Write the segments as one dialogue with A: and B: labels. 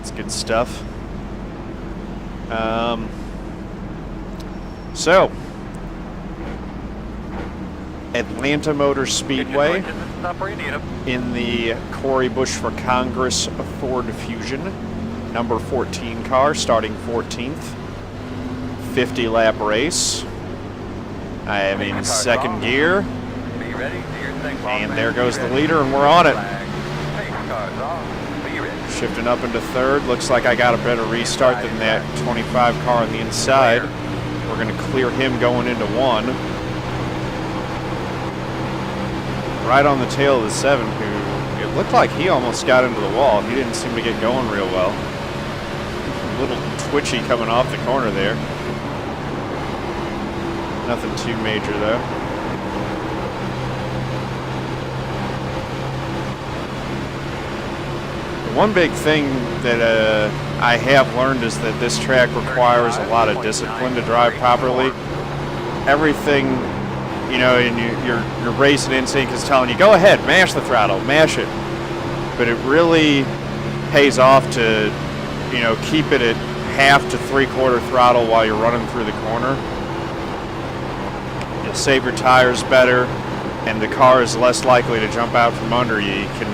A: That's good stuff. So, Atlanta Motor Speedway in the Corey Bush for Congress Ford Fusion, number 14 car, starting 14th. 50-lap race. I am in second gear. And there goes the leader, and we're on it. Shifting up into third. Looks like I got a better restart than that 25 car on the inside. We're going to clear him going into one. Right on the tail of the 7, who it looked like he almost got into the wall. He didn't seem to get going real well. A little twitchy coming off the corner there. Nothing too major though. One big thing that I have learned is that this track requires a lot of discipline to drive properly. Everything, you know, and your racing instinct is telling you, go ahead, mash the throttle, mash it. But it really pays off to, you know, keep it at half to 3/4 throttle while you're running through the corner. You'll save your tires better, and the car is less likely to jump out from under you. You can,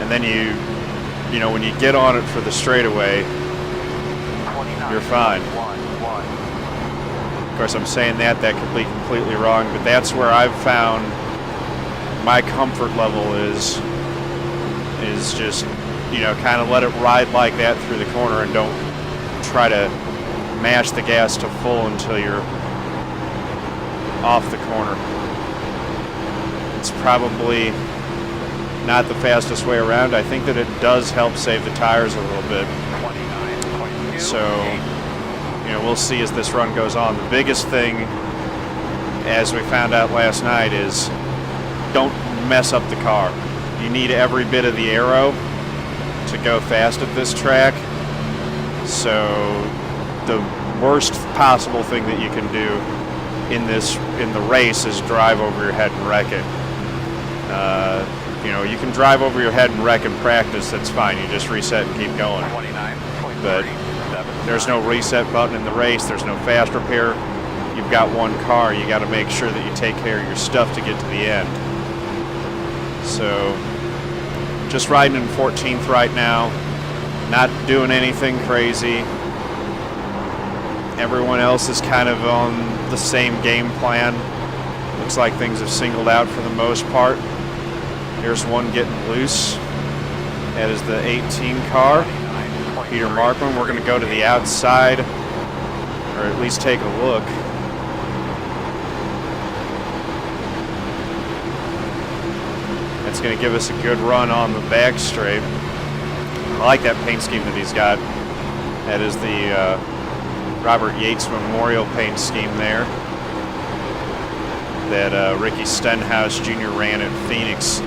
A: and then you know, when you get on it for the straightaway, you're fine. Of course, I'm saying that could be completely wrong, but that's where I've found my comfort level is just, you know, kind of let it ride like that through the corner and don't try to mash the gas to full until you're off the corner. It's probably not the fastest way around. I think that it does help save the tires a little bit. So, you know, we'll see as this run goes on. The biggest thing, as we found out last night, is don't mess up the car. You need every bit of the aero to go fast at this track. So the worst possible thing that you can do in the race is drive over your head and wreck it. You know, you can drive over your head and wreck in practice, that's fine. You just reset and keep going. But there's no reset button in the race. There's no fast repair. You've got one car. You got to make sure that you take care of your stuff to get to the end. So just riding in 14th right now. Not doing anything crazy. Everyone else is kind of on the same game plan. Looks like things have singled out for the most part. Here's one getting loose. That is the 18 car. Peter Markman. We're going to go to the outside, or at least take a look. That's going to give us a good run on the back straight. I like that paint scheme that he's got. That is the Robert Yates Memorial paint scheme there that Ricky Stenhouse Jr. ran at Phoenix.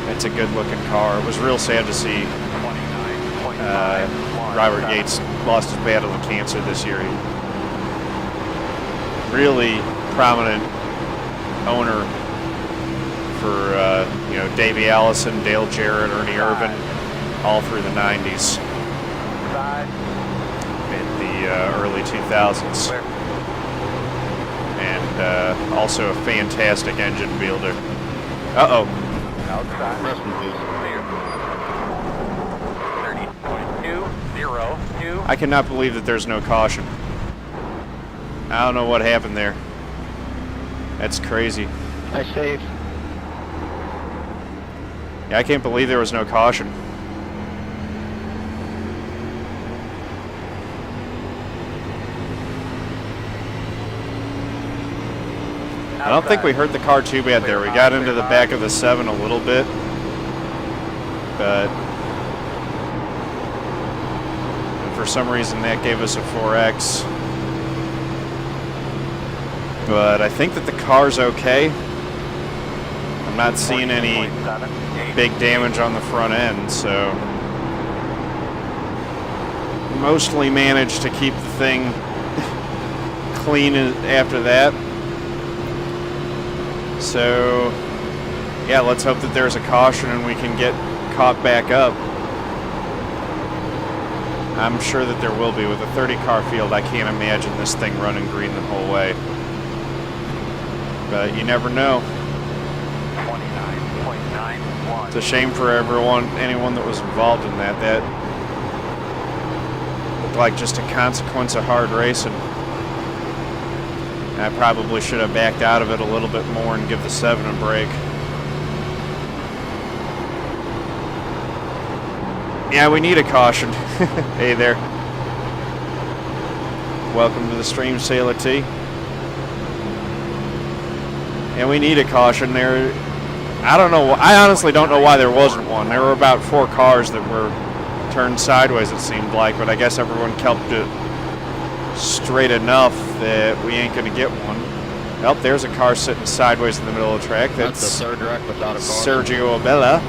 A: It's a good-looking car. It was real sad to see Robert Yates lost his battle with cancer this year. Really prominent owner for you know, Davey Allison, Dale Jarrett, Ernie Irvin, all through the 90s and the early 2000s. And also a fantastic engine builder. Uh-oh.
B: Outside. Rest in peace. 30.202.
A: I cannot believe that there's no caution. I don't know what happened there. That's crazy.
C: I saved.
A: Yeah, I can't believe there was no caution. I don't think we hurt the car too bad there. We got into the back of the 7 a little bit, but for some reason that gave us a 4X. But I think that the car's okay. I'm not seeing any big damage on the front end, so mostly managed to keep the thing clean after that. So, yeah, let's hope that there's a caution and we can get caught back up. I'm sure that there will be. With a 30-car field, I can't imagine this thing running green the whole way. But you never know.
B: 29.91.
A: It's a shame for anyone that was involved in that. That looked like just a consequence of hard racing. I probably should have backed out of it a little bit more and give the 7 a break. Yeah, we need a caution. Hey there. Welcome to the stream, Sailor T. And we need a caution there. I don't know. I honestly don't know why there wasn't one. There were about 4 cars that were turned sideways, it seemed like, but I guess everyone kept it straight enough that we ain't going to get one. Oh, there's a car sitting sideways in the middle of the track.
B: That's the third wreck without a car.
A: Sergio Abella.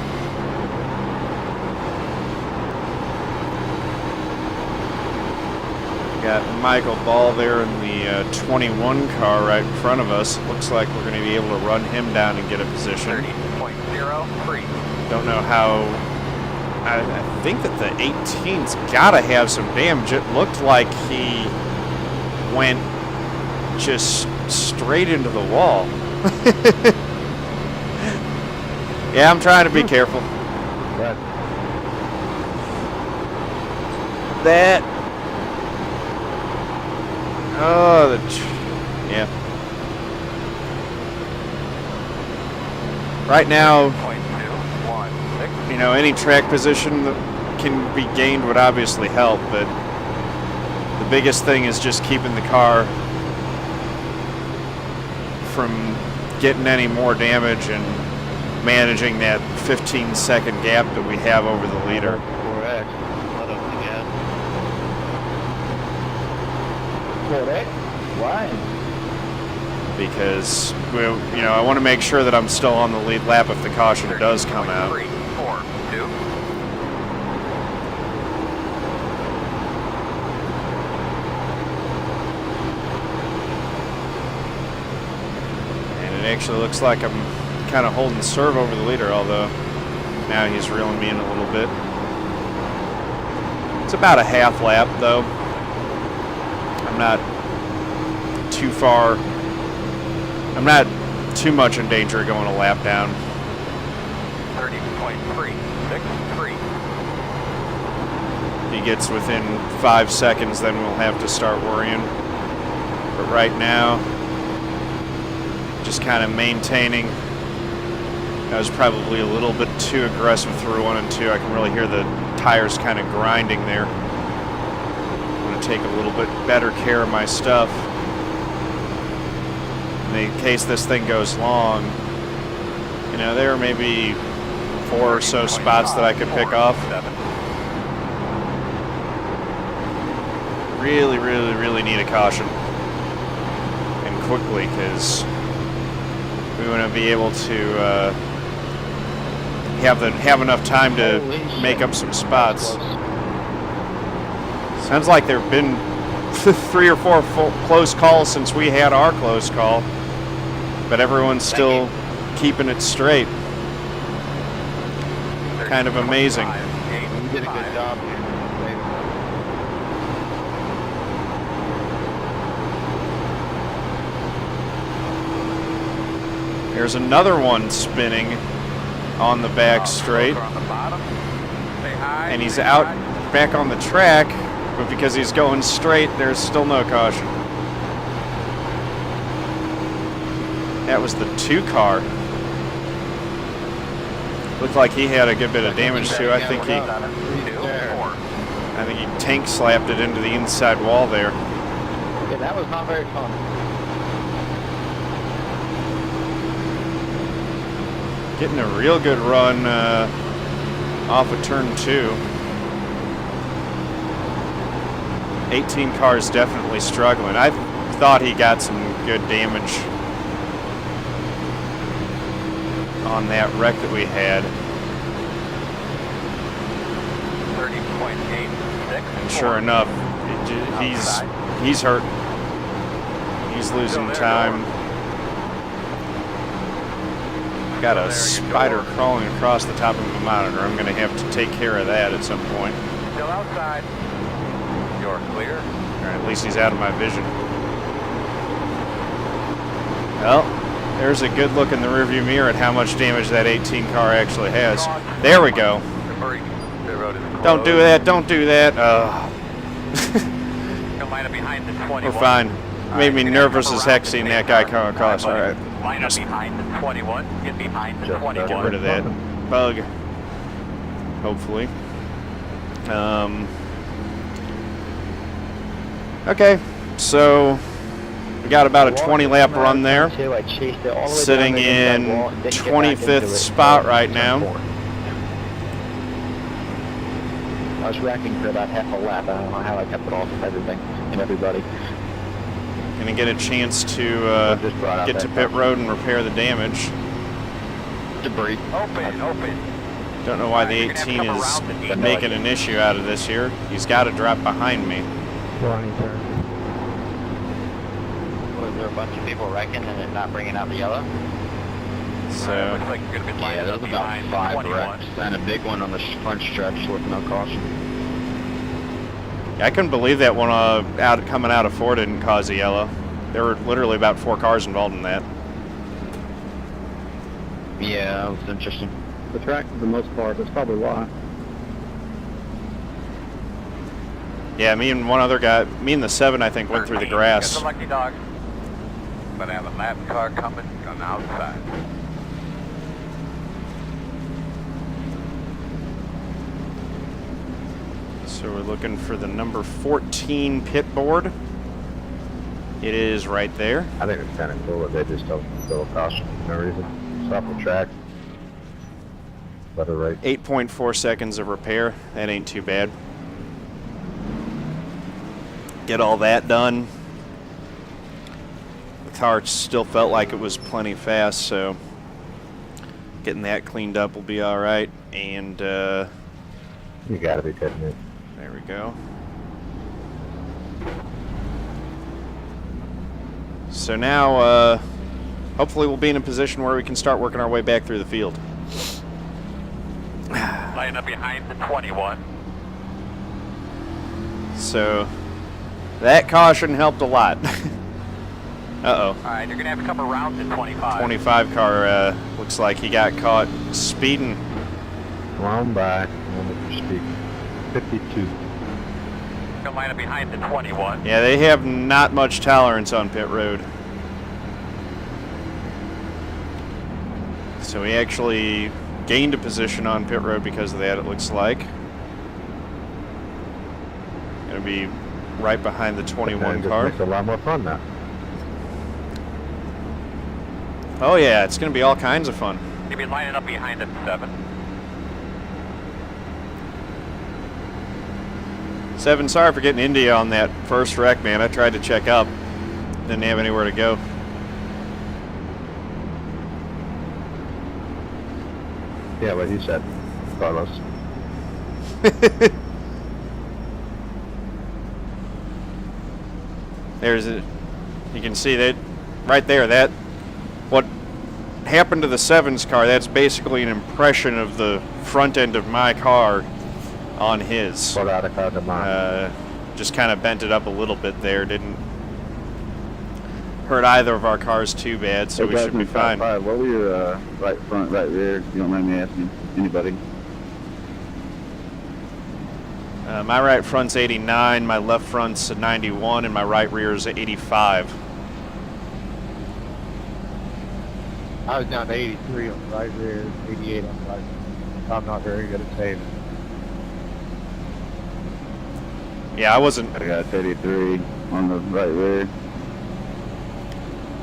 A: Got Michael Ball there in the 21 car right in front of us. Looks like we're going to be able to run him down and get a position.
B: 30.03.
A: Don't know how. I think that the 18's got to have some damage. It looked like he went just straight into the wall. Yeah, I'm trying to be careful.
B: Right.
A: That. Oh, yeah. Right now, you know, any track position that can be gained would obviously help, but the biggest thing is just keeping the car from getting any more damage and managing that 15-second gap that we have over the leader.
B: Correct. Correct. Why?
A: Because, you know, I want to make sure that I'm still on the lead lap if the caution does come out.
B: 3, 4, 2.
A: And it actually looks like I'm kind of holding serve over the leader, although now he's reeling me in a little bit. It's about a half lap, though. I'm not too far. I'm not too much in danger of going a lap down.
B: 30.363.
A: If he gets within 5 seconds, then we'll have to start worrying. But right now, just kind of maintaining. I was probably a little bit too aggressive through 1 and 2. I can really hear the tires kind of grinding there. I'm going to take a little bit better care of my stuff. In case this thing goes long, you know, there may be 4 or so spots that I could pick off. Really, really, really need a caution. And quickly, because we want to be able to have enough time to make up some spots. Sounds like there have been 3 or 4 close calls since we had our close call, but everyone's still keeping it straight. Kind of amazing.
B: You did a good job here.
A: There's another one spinning on the back straight, and he's out back on the track, but because he's going straight, there's still no caution. That was the 2 car. Looked like he had a good bit of damage too. I think he tank slapped it into the inside wall there.
B: Yeah, that was not very fun.
A: Getting a real good run off of turn 2. 18 cars definitely struggling. I thought he got some good damage on that wreck that we had.
B: 30.86.
A: And sure enough, he's hurt. He's losing time. Got a spider crawling across the top of my monitor. I'm going to have to take care of that at some point.
B: Still outside. You're clear.
A: Alright, at least he's out of my vision. Well, there's a good look in the rearview mirror at how much damage that 18 car actually has. There we go. Don't do that, don't do that.
B: Behind the 21.
A: We're fine. Made me nervous as heck seeing that guy come across. Alright.
B: Line up behind the 21. Get behind the 21.
A: Get rid of that bug. Hopefully. Okay, so we got about a 20 lap run there. Sitting in 25th spot right now.
B: I was racking for about half a lap. I don't know how I kept it off of everything and everybody.
A: Gonna get a chance to get to pit road and repair the damage.
B: Debris. Open.
A: Don't know why the 18 is making an issue out of this here. He's got to drop behind me.
B: Was there a bunch of people wrecking and then not bringing out the yellow?
A: So
B: yeah, there was about 5 wrecks and a big one on the front stretch with no caution.
A: I couldn't believe that one coming out of 4 didn't cause a yellow. There were literally about 4 cars involved in that.
B: Yeah, that was interesting.
C: The track for the most part, that's probably why.
A: Yeah, me and one other guy, me and the 7 I think went through the grass.
B: Got the lucky dog. But I have a lap car coming on the outside.
A: So we're looking for the number 14 pit board. It is right there.
C: I think it's kind of cool that they just don't go caution for no reason. Stop the track. Let it rate.
A: 8.4 seconds of repair. That ain't too bad. Get all that done. The car still felt like it was plenty fast, so getting that cleaned up will be all right. And
C: You gotta be kidding me.
A: there we go. So now, hopefully we'll be in a position where we can start working our way back through the field.
B: Line up behind the 21.
A: So that caution helped a lot. Uh-oh.
B: All right, you're going to have to come around to 25.
A: 25 car, looks like he got caught speeding.
C: Come on by. Speed. 52.
B: Come line up behind the 21.
A: Yeah, they have not much tolerance on pit road. So he actually gained a position on pit road because of that, it looks like. Gonna be right behind the 21 car.
C: Makes it a lot more fun now.
A: Oh yeah, it's gonna be all kinds of fun.
B: You'll be lining up behind the 7.
A: 7, sorry for getting India on that first wreck, man. I tried to check up. Didn't have anywhere to go.
C: Yeah, what he said, Carlos.
A: There's a, you can see that right there, that what happened to the 7's car, that's basically an impression of the front end of my car on his. Just kind of bent it up a little bit there, didn't hurt either of our cars too bad, so we should be fine.
C: What were your right front, right rear? You don't mind me asking anybody.
A: My right front's 89, my left front's a 91, and my right rear's 85.
D: I was down to 83 on the right rear, 88 on the right rear. I'm not very good at saving.
A: Yeah, I wasn't.
C: I got 33 on the right rear.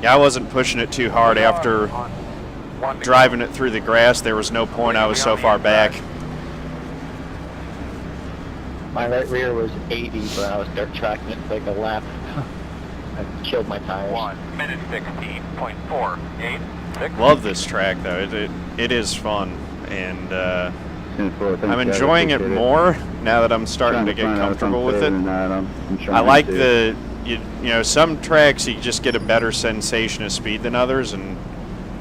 A: Yeah, I wasn't pushing it too hard after driving it through the grass. There was no point. I was so far back.
B: My right rear was 80, but I was dirt tracking it to take a lap. I killed my tires. 1 minute 16.486.
A: Love this track though. It is fun, and I'm enjoying it more now that I'm starting to get comfortable with it. I like the you know, some tracks you just get a better sensation of speed than others, and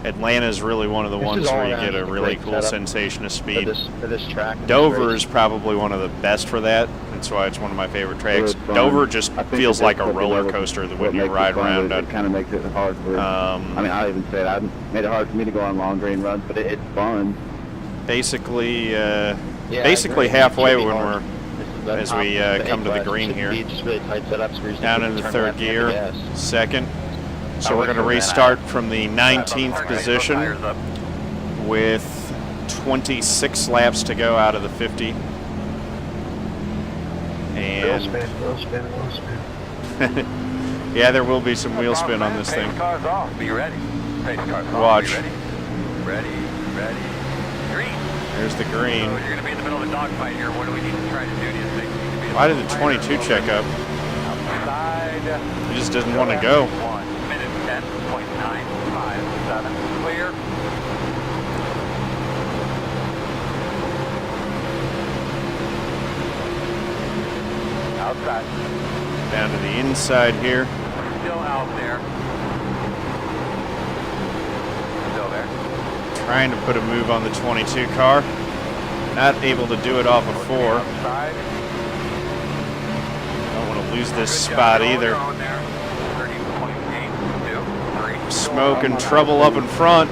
A: Atlanta's really one of the ones where you get a really cool sensation of speed.
B: For this track.
A: Dover is probably one of the best for that, That's why it's one of my favorite tracks.
C: It's fun.
A: Dover just
C: I think
A: feels
C: the
A: like a
C: difficulty
A: roller
C: level-
A: coaster
C: what
A: when you
C: makes it
A: ride
C: fun
A: around
C: is
A: it.
C: It kind of makes it hard for. I mean, I'll even say it. I made it hard for me to go on long green runs, but it's fun.
A: Basically,
B: Yeah, I
A: basically
B: agree.
A: halfway
B: It should be
A: when
B: hard.
A: we're
B: This is the
A: as
B: top
A: we,
B: of
A: come to the
B: A-class. It
A: green
B: should
A: here.
B: be just really tight setups where you just
A: down
B: have
A: in
B: to
A: the
B: turn
A: third
B: left and hit
A: gear,
B: the gas.
A: second. So
B: I
A: we're
B: wish
A: going to
B: we were that
A: restart from the 19th
E: Okay,
A: position
E: tires up.
A: with 26 laps to go out of the 50. And yeah, there will be some wheel spin on this thing.
E: Pace cars off. Be ready. Pace cars off.
A: Watch.
E: Be ready. Ready. Green.
A: There's the
E: So
A: green.
E: you're going to be in the middle of a dogfight here. What do we need to try to do? Do you think? You can be a
A: Why did
E: little
A: the
E: higher,
A: 22
E: a little
A: check
E: bit
A: up?
E: outside?
A: He just doesn't want to go.
E: 1 minute 10.957. Clear. Outside.
A: Down to the inside here.
E: Still out there. Still there.
A: Trying to put a move on the 22 car. Not able to do it off of 4.
E: Outside.
A: Don't want to lose this
E: Good
A: spot
E: job.
A: either.
E: You're on there. 30.8, 2, 3.
A: Smoke and trouble up in front.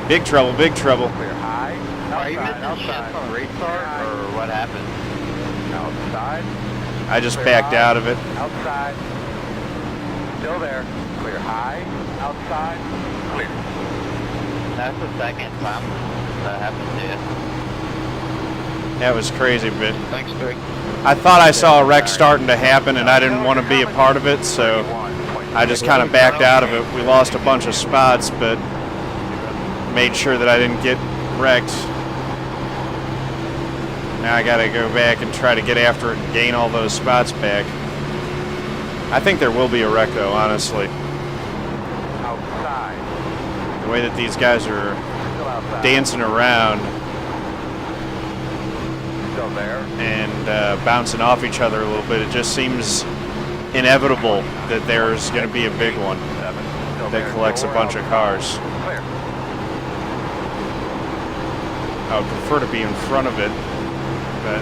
A: Big trouble, big trouble.
E: Clear high.
B: Are you
E: Outside,
B: missing shifts on restart or what happened?
E: Outside.
A: I just backed out of it.
E: Outside. Still there. Clear high. Outside. Clear.
B: That's the second time that happened to you.
A: That was crazy, but
B: Thanks, Greg.
A: I thought I saw a wreck starting to happen and I didn't want to be a part of it, so I just kind of backed out of it. We lost a bunch of spots, but made sure that I didn't get wrecked. Now I gotta go back and try to get after it and gain all those spots back. I think there will be a wreck though, honestly.
E: Outside.
A: The way that these guys are
E: Still outside.
A: dancing around
E: Still there.
A: and bouncing off each other a little bit, it just seems inevitable that there's going to be a big one
E: 7. Still
A: that
E: there.
A: collects a
E: Door
A: bunch of cars.
E: Clear.
A: I would prefer to be in front of it, but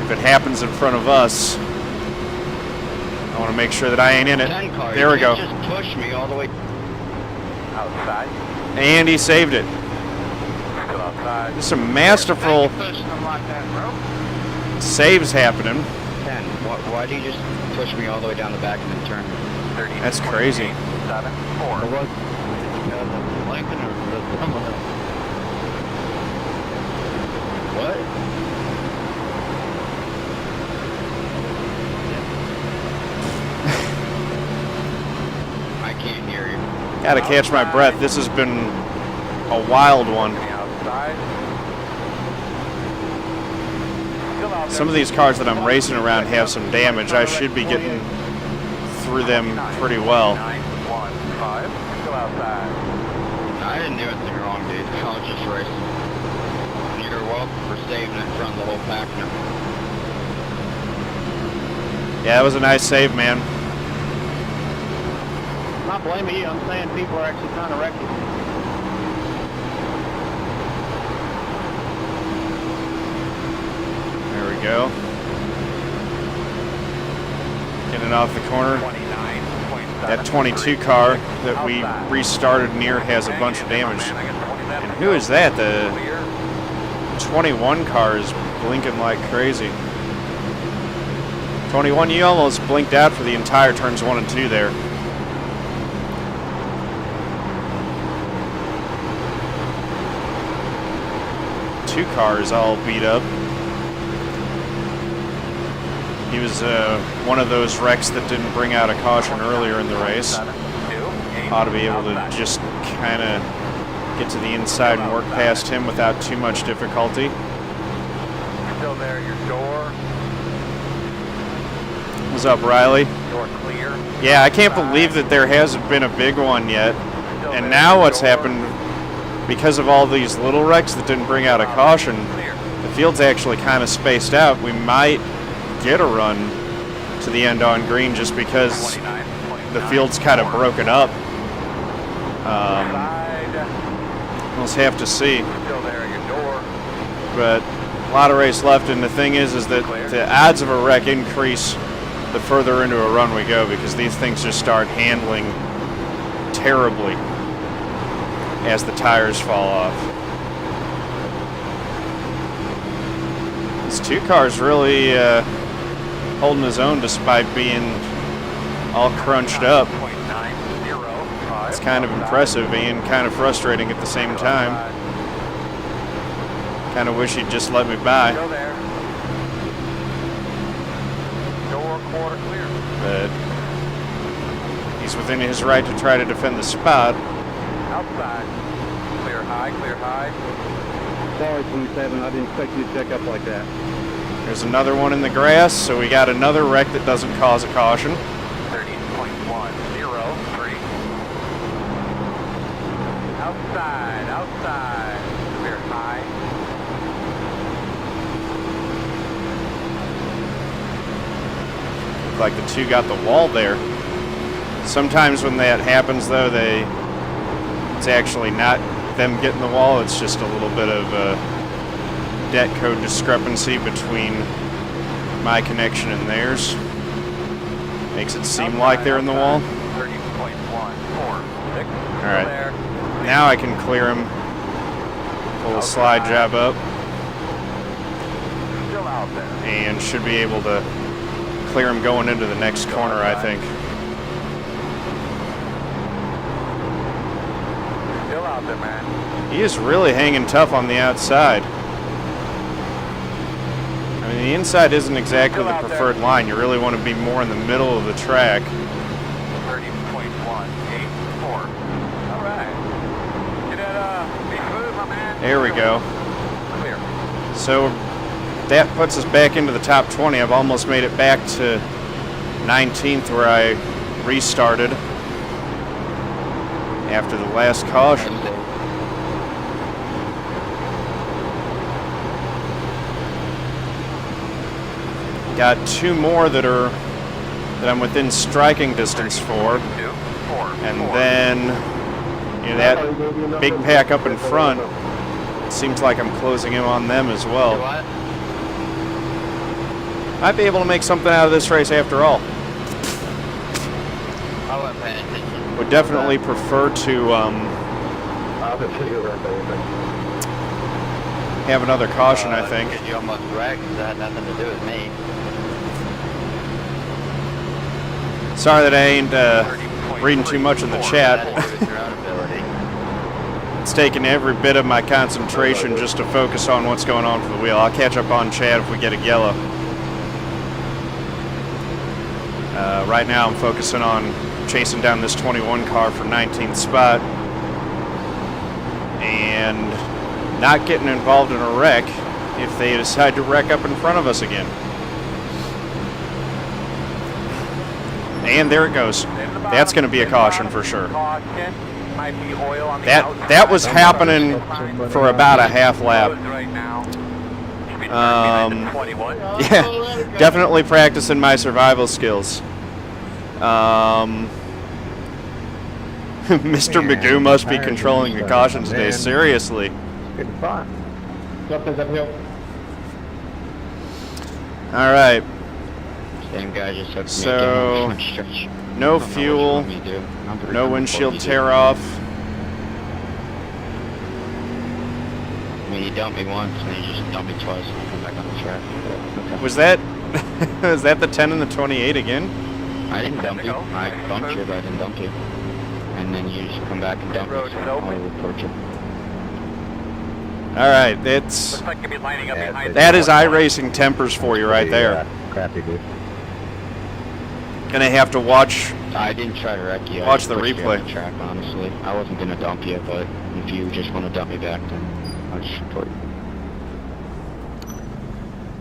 A: if it happens in front of us, I want to make sure that I ain't in it.
B: 10 car.
A: There we
B: You
A: go.
B: can't just push me all the way.
E: Outside.
A: And he saved it.
E: Still outside.
A: Some masterful
B: Pushing them like that, bro.
A: saves happening.
B: 10. Why do you just push me all the way down the back and then turn?
E: 30.
A: That's crazy.
E: 7. 4.
B: Lincoln or someone else? What? I can't hear you.
A: Gotta catch my breath. This has been a wild one.
E: Outside. Still out there.
A: Some of these cars that I'm racing around have some damage. I should be getting through them pretty well.
E: 915. Still outside.
B: I didn't do anything wrong, dude. I was just racing. You're welcome for saving it from the whole pack now.
A: Yeah, that was a nice save, man.
B: I'm not blaming you. I'm saying people are actually trying to wreck you.
A: There we go. Getting off the corner.
E: 29.7.
A: That 22 car that we restarted near has a bunch of damage. And who is that? The 21 car is blinking like crazy. 21, you almost blinked out for the entire turns 1 and 2 there. Two cars all beat up. He was one of those wrecks that didn't bring out a caution earlier in the race. Ought to be able to just kind of get to the inside and work past him without too much difficulty.
E: Still there, your door.
A: What's up, Riley?
E: Door clear.
A: Yeah, I can't believe that there hasn't been a big one yet. And now what's happened, because of all these little wrecks that didn't bring out a caution, the field's actually kind of spaced out. We might get a run to the end on green just because the field's kind of broken up. We'll have to see.
E: Still there, your door.
A: But A lot of race left, and the thing is that the odds of a wreck increase the further into a run we go, because these things just start handling terribly as the tires fall off. This 2 car's really holding his own despite being all crunched up. It's kind of impressive and kind of frustrating at the same time. Kind of wish he'd just let me by.
E: Go there. Door quarter clear.
A: But he's within his right to try to defend the spot.
E: Outside. Clear high, clear high.
F: Sorry, 27. I didn't expect you to check up like that.
A: There's another one in the grass, so we got another wreck that doesn't cause a caution.
E: 30.103. Outside, outside. Clear high.
A: Looked like the 2 got the wall there. Sometimes when that happens, though, it's actually not them getting the wall. It's just a little bit of a debt code discrepancy between my connection and theirs. Makes it seem like they're in the wall.
E: 30.146.
A: All right. Now I can clear him. Pull a slide job up.
E: Still out there.
A: And should be able to clear him going into the next corner, I think.
E: Still out there, man.
A: He is really hanging tough on the outside. I mean, the inside isn't exactly the preferred line. You really want to be more in the middle of the track.
E: 30.184. All right. Get that, be smooth, my man.
A: There we go.
E: Clear.
A: So that puts us back into the top 20. I've almost made it back to 19th where I restarted after the last caution. Got 2 more that I'm within striking distance for. And then that big pack up in front, it seems like I'm closing in on them as well. Might be able to make something out of this race after all.
B: I wasn't paying attention.
A: Would definitely prefer to have another caution, I think.
B: You almost wrecked. That had nothing to do with me.
A: Sorry that I ain't reading too much in the chat.
B: That had to do with your own ability.
A: It's taking every bit of my concentration just to focus on what's going on for the wheel. I'll catch up on chat if we get a yellow. Right now I'm focusing on chasing down this 21 car for 19th spot and not getting involved in a wreck if they decide to wreck up in front of us again. And there it goes. That's going to be a caution for sure. That was happening for about a half lap. Yeah, definitely practicing my survival skills. Mr. Magoo must be controlling the caution today. Seriously.
D: Good spot.
A: All right.
B: Same guy just took me
A: So,
B: down the stretch.
A: no fuel, no windshield tear off.
B: I mean, you dumped me once, and you just dumped me twice, and I come back on the track. Okay.
A: Was that was that the 10 and the 28 again?
B: I didn't dump you. I bumped you, but I didn't dump you. And then you just come back and dump me, so I'll report you.
A: All right, it's
E: Looks like you'll be lining up behind
A: that is iRacing tempers for you right there.
C: Crappy dude.
A: Gonna have to watch.
B: I didn't try to wreck you. I
A: Watch
B: just
A: the
B: pushed you
A: replay.
B: on the track, honestly. I wasn't gonna dump you, but if you just want to dump me back, then I'll just report you.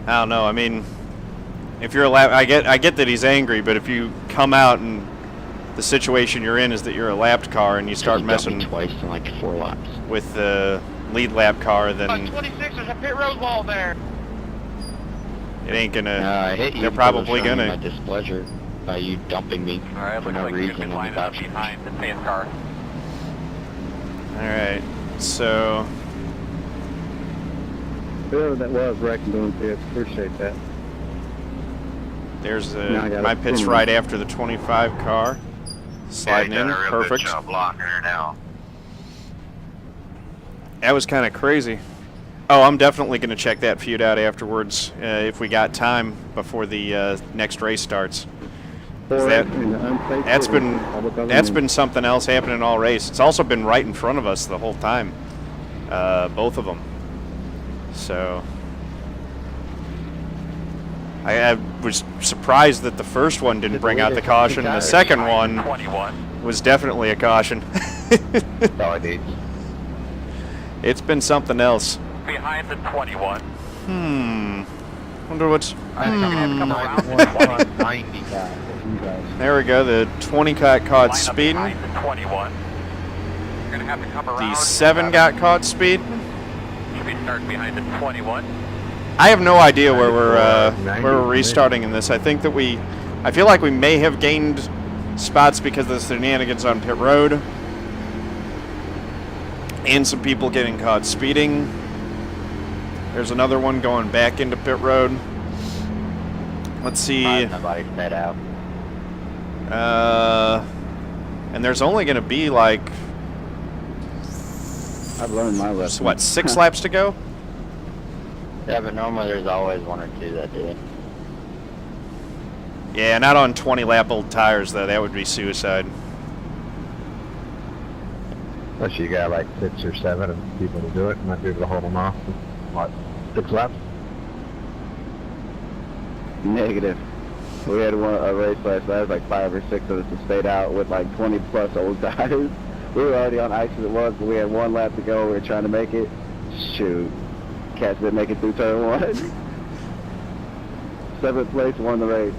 A: I don't know. I mean, if you're a lap, I get that he's angry, but if you come out and the situation you're in is that you're a lapped car and you start
B: You dumped me
A: messing
B: twice in like 4 laps.
A: with the lead lap car, then
E: 26, there's a pit road wall there.
A: it ain't gonna.
B: I hit you.
A: They're
B: because I was
A: probably
B: showing
A: gonna.
B: My displeasure by you dumping me
E: All right,
B: for
E: looks
B: no
E: like you're
B: reason
E: gonna be
B: on the
E: lining up
B: back.
E: behind the sand car.
A: All right, so
F: Whoever that was wrecking doing this, appreciate that.
A: There's
F: Now I got
A: my
F: it.
A: pit's right after the 25 car. Sliding in, perfect.
C: blocking her now.
A: That was kind of crazy. Oh, I'm definitely going to check that feud out afterwards if we got time before the next race starts. 'Cause that's been something else happening all race. It's also been right in front of us the whole time, both of them. So I was surprised that the first one didn't bring out the caution. The second one
E: 21.
A: was definitely a caution.
C: That's all I need.
A: It's been something else.
E: Behind the 21.
A: Wonder what's.
D: I think I'm
E: Come
D: gonna
E: around.
D: have 190 guys. You guys.
A: There we go. The 20 got caught
E: Line up
A: speeding.
E: behind the 21. You're gonna have to come around.
A: The 7 got caught speeding.
E: Speed start behind the 21.
A: I have no idea where we're
C: 94,
A: restarting in this. I think that I feel like we may have gained spots because of the shenanigans on pit road, and some people getting caught speeding. There's another one going back into pit road. Let's see.
B: Nobody sped out.
A: And there's only going to be like
F: I've learned my lesson.
A: what, 6 laps to go?
B: Yeah, but normally there's always 1 or 2 that do it.
A: Yeah, not on 20-lap old tires though. That would be suicide.
C: Unless you got like 6 or 7 of people to do it, and might be able to hold them off. What, 6 laps?
F: Negative. We had a race last night, like 5 or 6 of us that stayed out with like 20 plus old tires. We were already on ice as it was, but we had 1 lap to go. We were trying to make it. Shoot. Cats didn't make it through turn 1. 7th place, won the race.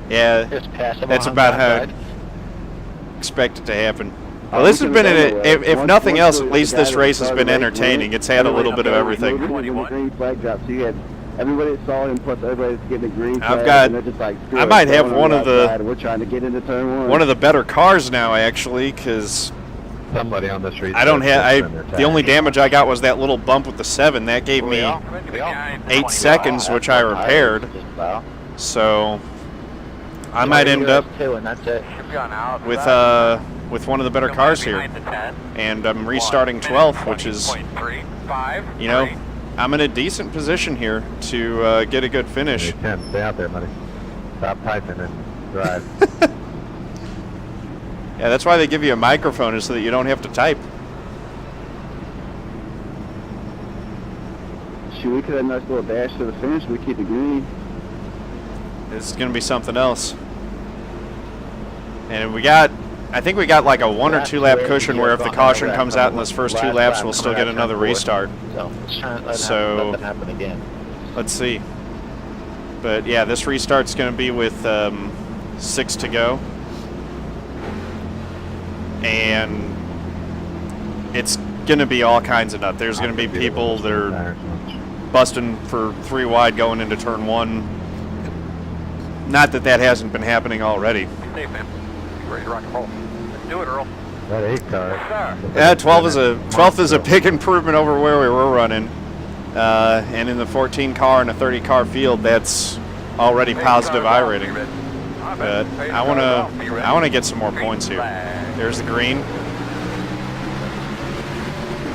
A: Yeah,
B: Just pass them
A: that's
B: on
A: about
B: the
A: how
B: side.
A: I expect it to happen. Well, this has been, if nothing else, at least this race has been entertaining. It's had a little bit of everything.
F: The green flag drop, so you had everybody that saw him plus everybody that's getting the green flag.
A: I've got-
F: and they're just like,
A: I might have one of the-
F: We're trying to get into turn 1.
A: One of the better cars now, actually, because
C: Somebody on the street.
A: I don't have.
C: starts their
A: The only
C: tires.
A: damage I got was that little bump with the 7. That gave me
E: Behind the
A: 8
E: 21.
A: seconds, which I repaired.
B: Just about.
A: So I might end up
B: 2 and that's it.
E: Should be on out.
A: with one of the better cars here,
E: Behind the 10.
A: and I'm restarting 12th, which is,
E: 20.35.
A: you know, I'm in a decent position here to get a good finish.
C: Hey, Tim, stay out there, buddy. Stop typing and drive.
A: Yeah, that's why they give you a microphone, is so that you don't have to type.
F: Shoot, we could have a nice little dash to the finish. We keep it green.
A: It's going to be something else. And I think we got like a 1 or 2 lap cushion where if the caution comes out in those first 2 laps, we'll still get another restart.
B: So, let's try and let
A: So-
B: that happen again.
A: Let's see. But yeah, this restart's going to be with 6 to go. And it's going to be all kinds of nuts. There's going to be people that are
C: Tires much.
A: busting for 3 wide going into turn 1. Not that that hasn't been happening already.
E: Stay, man. Be ready to rock and roll. Let's do it, Earl.
C: That 8 car.
E: Yes, sir.
A: Yeah, 12th is a big improvement over where we were running. And in the 14 car and a 30 car field, that's already positive iRating. But I want to get some more points here. There's the green.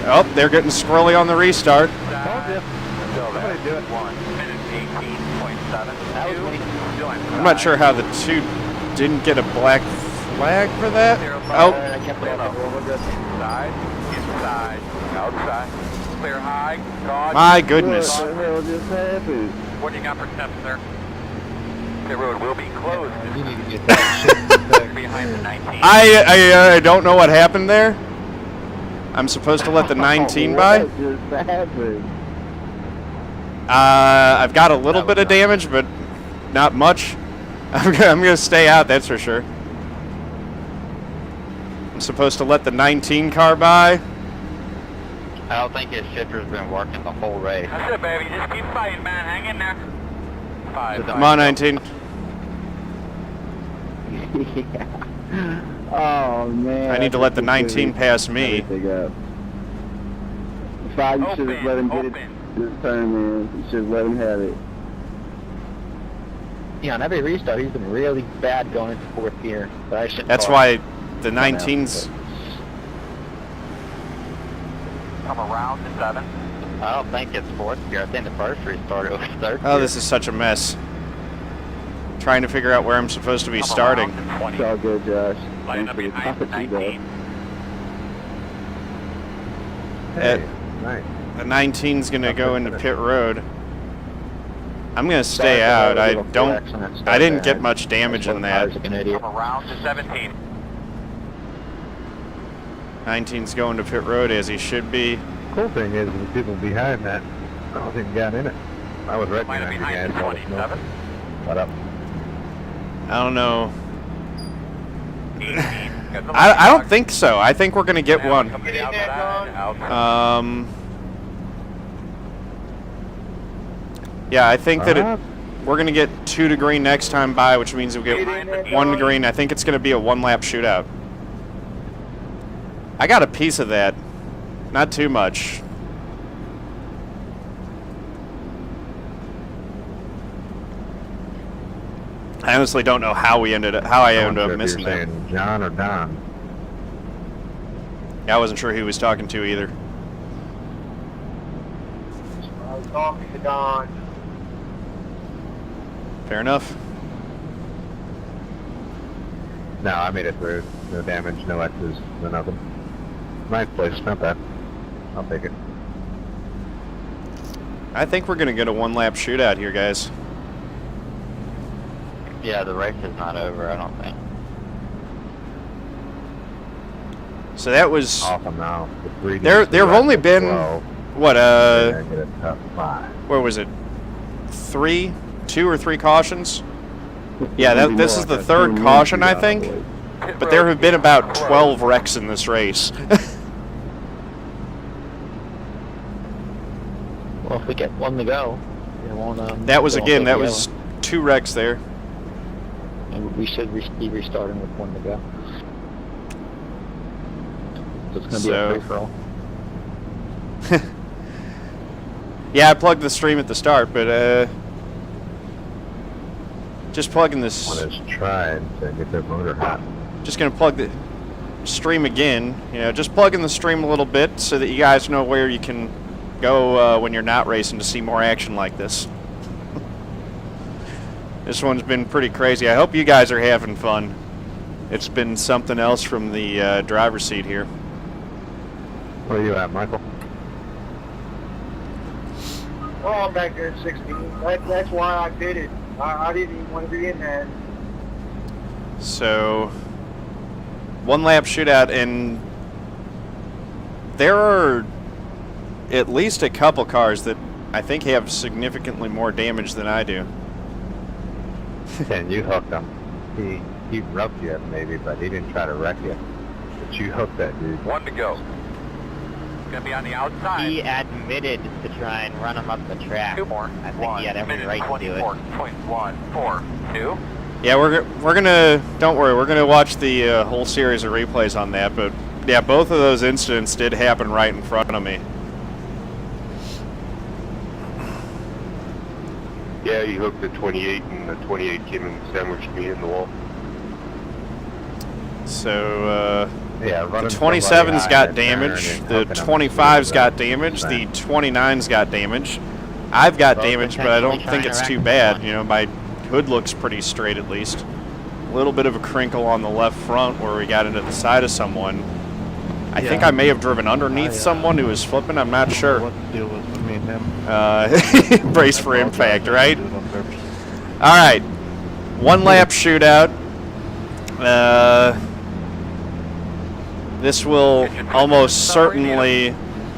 A: Oh, they're getting squirrely on the restart.
E: Somebody do it. 1 minute 18.7.
A: I'm not sure how the 2 didn't get a black flag for that. Oh,
B: I kept it up.
E: Inside, inside, outside. Clear high. God.
A: my goodness.
F: What the hell just happened?
E: What do you got for temps there? The road will be closed.
D: You need to get that shit fixed.
E: Behind the 19.
A: I don't know what happened there. I'm supposed to let the 19 by.
F: What just happened?
A: I've got a little bit of damage, but not much. I'm gonna stay out, that's for sure. I'm supposed to let the 19 car by.
B: I don't think his shifter's been working the whole race.
E: That's it, baby. Just keep fighting, man. Hang in there. 5.
A: Come on, 19.
F: Oh man.
A: I need to let the 19 pass me.
F: Everything up. Five, you should have let him get it this turn, man. You should have let him have it.
B: Yeah, on every restart, he's been really bad going into fourth gear. But I should.
A: That's why the 19s.
E: Come around to 7.
B: I don't think it's fourth gear. I think the first restart it was third gear.
A: Oh, this is such a mess. Trying to figure out where I'm supposed to be starting.
F: It's all good, Josh.
E: Line up behind the 19.
C: Hey, nice.
A: The 19's gonna go into pit road. I'm gonna stay out. I didn't get much damage in that.
E: Come around to 17.
A: 19's going to pit road as he should be.
C: Cool thing is, the people behind that, I don't think got in it. I was right
E: Line up
C: behind you
E: behind
C: guys.
E: the 27.
C: What up?
A: I don't know.
E: 18.
A: I don't think so. I think we're gonna get one.
E: Come to the outside.
A: Yeah, I think that we're gonna get 2 to green next time by, which means we get 1 to green. I think it's gonna be a 1-lap shootout. I got a piece of that, not too much. I honestly don't know how I ended up missing that.
C: Saying John or Don?
A: Yeah, I wasn't sure who he was talking to either.
D: I was talking to Don.
A: Fair enough.
C: No, I made it through. No damage, no X's, no nothing. Nice place, not bad. I'll take it.
A: I think we're gonna get a 1-lap shootout here, guys.
B: Yeah, the race is not over, I don't think.
A: So that was
C: Awesome now. The
A: there have only been what
C: Get a tough 5.
A: where was it? 2 or 3 cautions? Yeah, this is the 3rd caution, I think. But there have been about 12 wrecks in this race.
B: Well, if we get 1 to go, it won't.
A: That was
B: it won't
A: again.
B: go
A: That
B: the
A: was 2 wrecks there.
B: yellow. And we should be restarting with 1 to go. So it's going to be a free-for-all.
A: Yeah, I plugged the stream at the start, but just plugging this.
C: One is trying to get their motor hot.
A: Just gonna plug the stream again. You know, just plug in the stream a little bit so that you guys know where you can go when you're not racing to see more action like this. This one's been pretty crazy. I hope you guys are having fun. It's been something else from the driver's seat here.
C: Where are you at, Michael?
D: Oh, I'm back there at 16. That's why I did it. I didn't even want to be in that.
A: So, 1-lap shootout, and there are at least a couple cars that I think have significantly more damage than I do.
C: And you hooked him. He rubbed you maybe, but he didn't try to wreck you. But you hooked that dude.
E: 1 to go. Gonna be on the outside.
B: He admitted to try and run him up the track.
E: 2 more.
B: I think he had every right to do it.
E: 24.142.
A: Yeah, we're gonna, don't worry, we're gonna watch the whole series of replays on that, but yeah, both of those incidents did happen right in front of me.
G: Yeah, he hooked the 28 and the 28 came and sandwiched me in the wall.
A: So,
C: Yeah,
A: the 27's got damage, the 25's got damage, the 29's got damage. I've got damage, but I don't think it's too bad. You know, my hood looks pretty straight at least. A little bit of a crinkle on the left front where we got into the side of someone. I think I may have driven underneath someone who was flipping, I'm not sure.
H: What the deal was with me and him.
A: Brace for impact, right? Alright, 1-lap shootout. This will almost certainly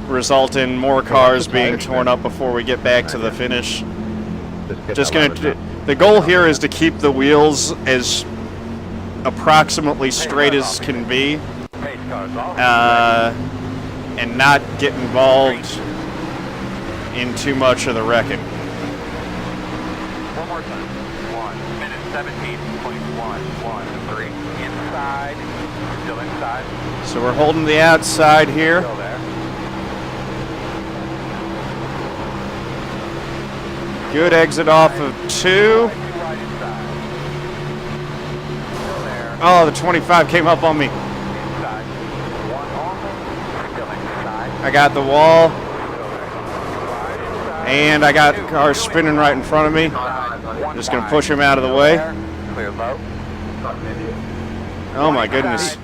A: result in more cars being torn up before we get back to the finish. The goal here is to keep the wheels as approximately straight as can be, and not get involved in too much of the wrecking.
E: One more time. 1 minute 17.113. Inside. Still inside.
A: So we're holding the outside here.
E: Still there.
A: Good exit off of 2. Oh, the 25 came up on me. I got the wall. And I got cars spinning right in front of me. Just going to push him out of the way. Oh my goodness.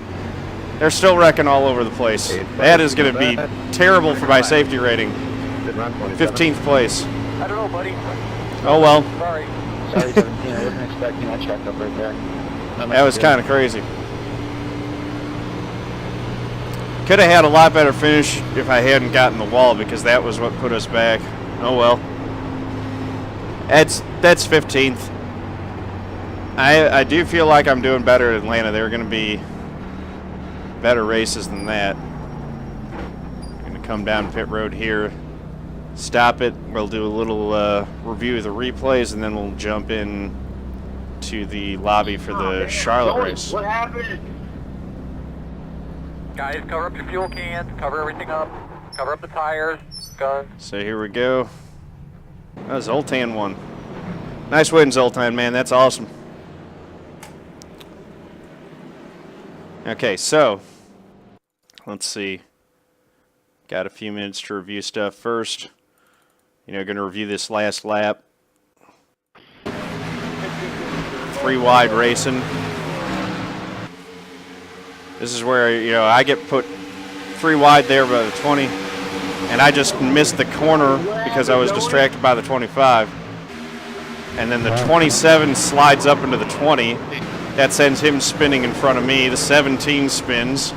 A: They're still wrecking all over the place. That is going to be terrible for my safety rating. 15th place.
B: I don't know, buddy.
A: Oh well.
B: Sorry. Sorry, 17. I wasn't expecting that check up right there.
A: That was kind of crazy. Could have had a lot better finish if I hadn't gotten the wall, because that was what put us back. Oh well. That's 15th. I do feel like I'm doing better at Atlanta. There are going to be better races than that. I'm going to come down pit road here, stop it. We'll do a little review of the replays, and then we'll jump in to the lobby for the Charlotte race.
F: What happened?
E: Guys, cover up your fuel cans, cover everything up, cover up the tires, guns.
A: So here we go. Oh, Zoltan won. Nice win, Zoltan, man. That's awesome. Okay, so let's see. Got a few minutes to review stuff first. You know, going to review this last lap. 3 wide racing. This is where, you know, I get put 3 wide there by the 20, and I just missed the corner because I was distracted by the 25. And then the 27 slides up into the 20. That sends him spinning in front of me. The 17 spins,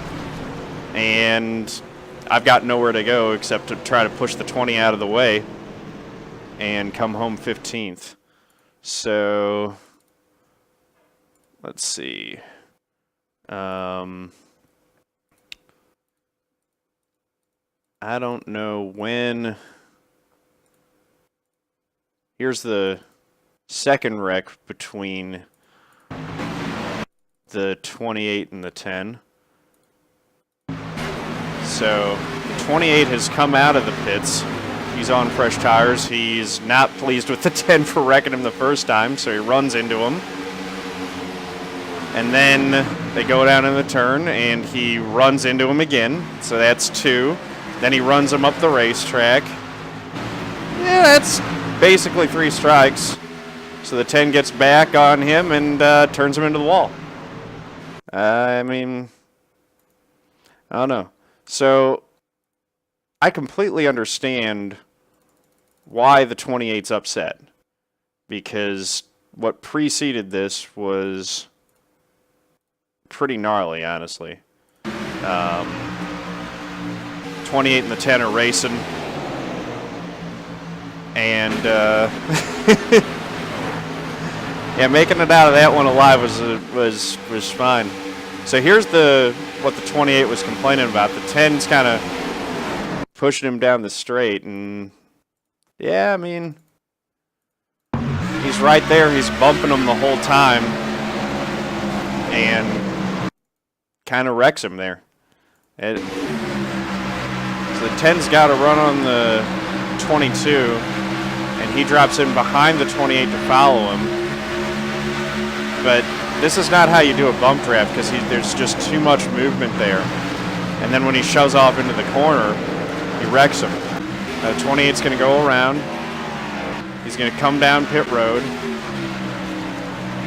A: and I've got nowhere to go except to try to push the 20 out of the way and come home 15th. So let's see. I don't know when. Here's the second wreck between the 28 and the 10. So the 28 has come out of the pits. He's on fresh tires. He's not pleased with the 10 for wrecking him the first time, so he runs into him. And then they go down in the turn, and he runs into him again. So that's 2. Then he runs him up the racetrack. Yeah, that's basically 3 strikes. So the 10 gets back on him and turns him into the wall. I mean, I don't know. So I completely understand why the 28's upset, because what preceded this was pretty gnarly, honestly. 28 and the 10 are racing, and yeah, making it out of that one alive was fine. So here's what the 28 was complaining about. The 10's kind of pushing him down the straight, and yeah, I mean, he's right there. He's bumping him the whole time, and kind of wrecks him there. So the 10's got to run on the 22, and he drops in behind the 28 to follow him. But this is not how you do a bump draft, because there's just too much movement there. And then when he shoves off into the corner, he wrecks him. The 28's going to go around. He's going to come down pit road,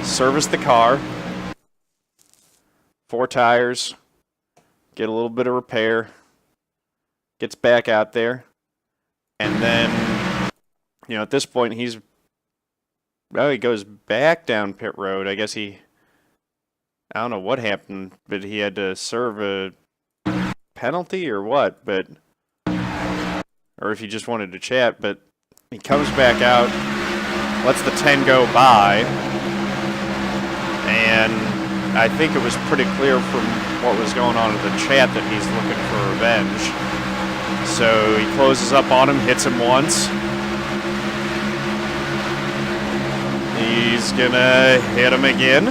A: service the car, 4 tires, get a little bit of repair, gets back out there, and then, you know, at this point he goes back down pit road. I guess I don't know what happened, but he had to serve a penalty or what, or if he just wanted to chat, but he comes back out, lets the 10 go by, and I think it was pretty clear from what was going on in the chat that he's looking for revenge. So he closes up on him, hits him once. He's gonna hit him again.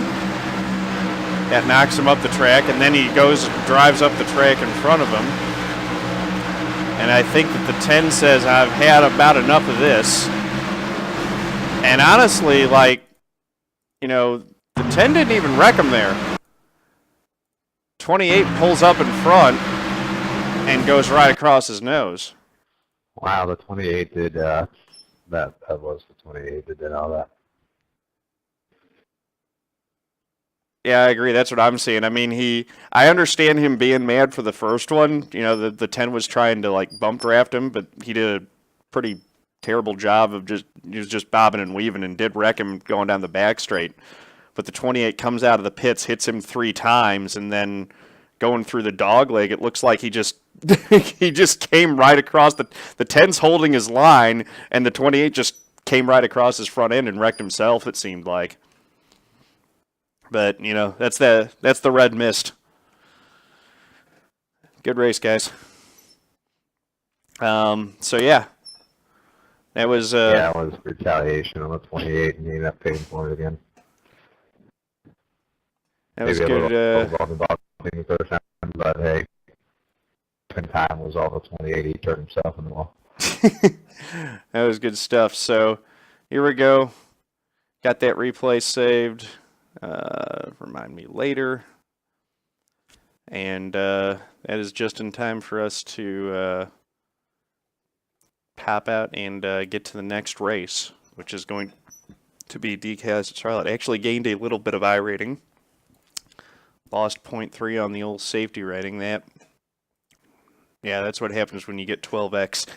A: That knocks him up the track, and then he drives up the track in front of him. And I think that the 10 says, I've had about enough of this. And honestly, like, you know, the 10 didn't even wreck him there. 28 pulls up in front and goes right across his nose.
C: Wow, the 28 did, that was the 28 that did all that.
A: Yeah, I agree. That's what I'm seeing. I mean, I understand him being mad for the first one. You know, the 10 was trying to, like, bump draft him, but he did a pretty terrible job of he was just bobbing and weaving and did wreck him going down the back straight. But the 28 comes out of the pits, hits him 3 times, and then going through the dog leg, it looks like he just he just came right across the 10's holding his line, and the 28 just came right across his front end and wrecked himself, it seemed like. But, you know, that's the red mist. Good race, guys. So yeah. That was
C: yeah, it was retaliation on the 28, and he ended up paying for it again.
A: That was
C: Maybe
A: good.
C: A little on the box thing the first time, but hey, second time was all the 28. He turned himself in the wall.
A: That was good stuff. So here we go. Got that replay saved. Remind me later. And that is just in time for us to pop out and get to the next race, which is going to be DKS at Charlotte. Actually gained a little bit of I rating. Lost 0.3 on the old safety rating. Yeah, that's what happens when you get 12x.